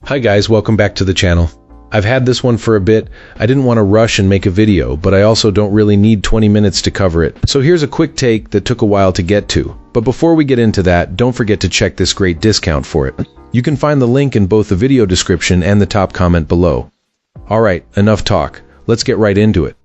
Hi guys, welcome back to the channel. I've had this one for a bit. I didn't want to rush and make a video, but I also don't really need 20 minutes to cover it. So here's a quick take that took a while to get to. But before we get into that, don't forget to check this great discount for it. You can find the link in both the video description and the top comment below. Alright, enough talk. Let's get right into it.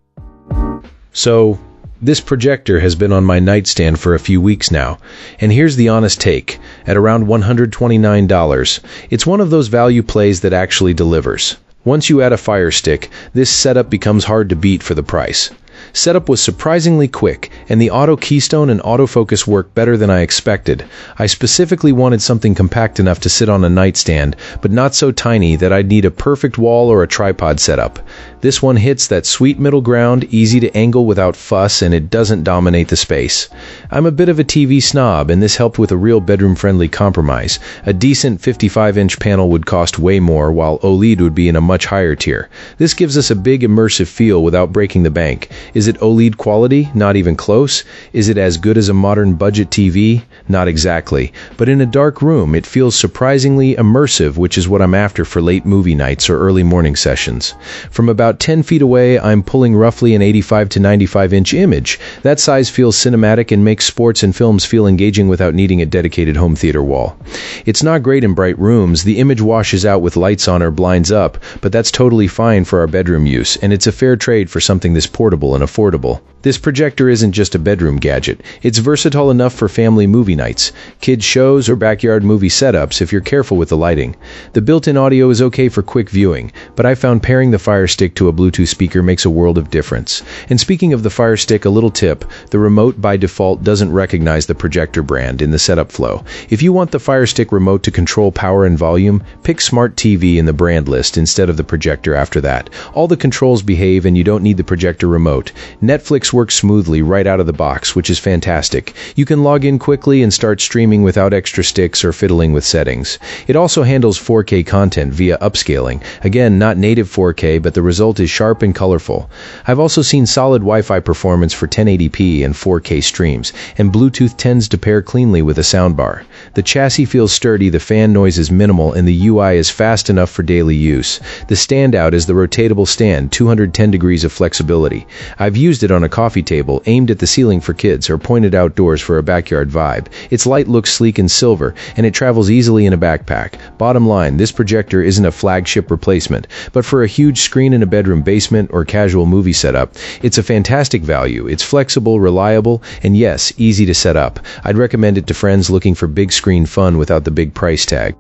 So, this projector has been on my nightstand for a few weeks now, and here's the honest take. At around $129, it's one of those value plays that actually delivers. Once you add a Fire Stick, this setup becomes hard to beat for the price. Setup was surprisingly quick, and the auto keystone and autofocus worked better than I expected. I specifically wanted something compact enough to sit on a nightstand, but not so tiny that I'd need a perfect wall or a tripod setup. This one hits that sweet middle ground, easy to angle without fuss, and it doesn't dominate the space. I'm a bit of a TV snob, and this helped with a real bedroom-friendly compromise. A decent 55-inch panel would cost way more, while OLED would be in a much higher tier. This gives us a big immersive feel without breaking the bank. Is it OLED quality? Not even close. Is it as good as a modern budget TV? Not exactly. But in a dark room, it feels surprisingly immersive, which is what I'm after for late movie nights or early morning sessions. From about 10 feet away, I'm pulling roughly an 85 to 95-inch image. That size feels cinematic and makes sports and films feel engaging without needing a dedicated home theater wall. It's not great in bright rooms. The image washes out with lights on or blinds up, but that's totally fine for our bedroom use, and it's a fair trade for something this portable and affordable. This projector isn't just a bedroom gadget. It's versatile enough for family movie nights, kids shows, or backyard movie setups if you're careful with the lighting. The built-in audio is okay for quick viewing, but I found pairing the Fire Stick to a Bluetooth speaker makes a world of difference. And speaking of the Fire Stick, a little tip: the remote by default doesn't recognize the Projector brand in the setup flow. If you want the Fire Stick remote to control power and volume, pick Smart TV in the brand list instead of the Projector after that. All the controls behave and you don't need the Projector remote. Netflix works smoothly right out of the box, which is fantastic. You can log in quickly and start streaming without extra sticks or fiddling with settings. It also handles 4K content via upscaling. Again, not native 4K, but the result is sharp and colorful. I've also seen solid Wi-Fi performance for 1080p and 4K streams, and Bluetooth tends to pair cleanly with a soundbar. The chassis feels sturdy, the fan noise is minimal, and the UI is fast enough for daily use. The standout is the rotatable stand, 210 degrees of flexibility. I've used it on a coffee table, aimed at the ceiling for kids, or pointed outdoors for a backyard vibe. Its light looks sleek and silver, and it travels easily in a backpack. Bottom line, this projector isn't a flagship replacement, but for a huge screen in a bedroom basement or casual movie setup, it's a fantastic value. It's flexible, reliable, and yes, easy to set up. I'd recommend it to friends looking for big screen fun without the big price tag.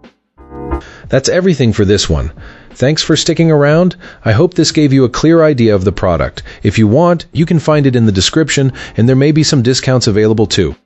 That's everything for this one. Thanks for sticking around. I hope this gave you a clear idea of the product. If you want, you can find it in the description, and there may be some discounts available too.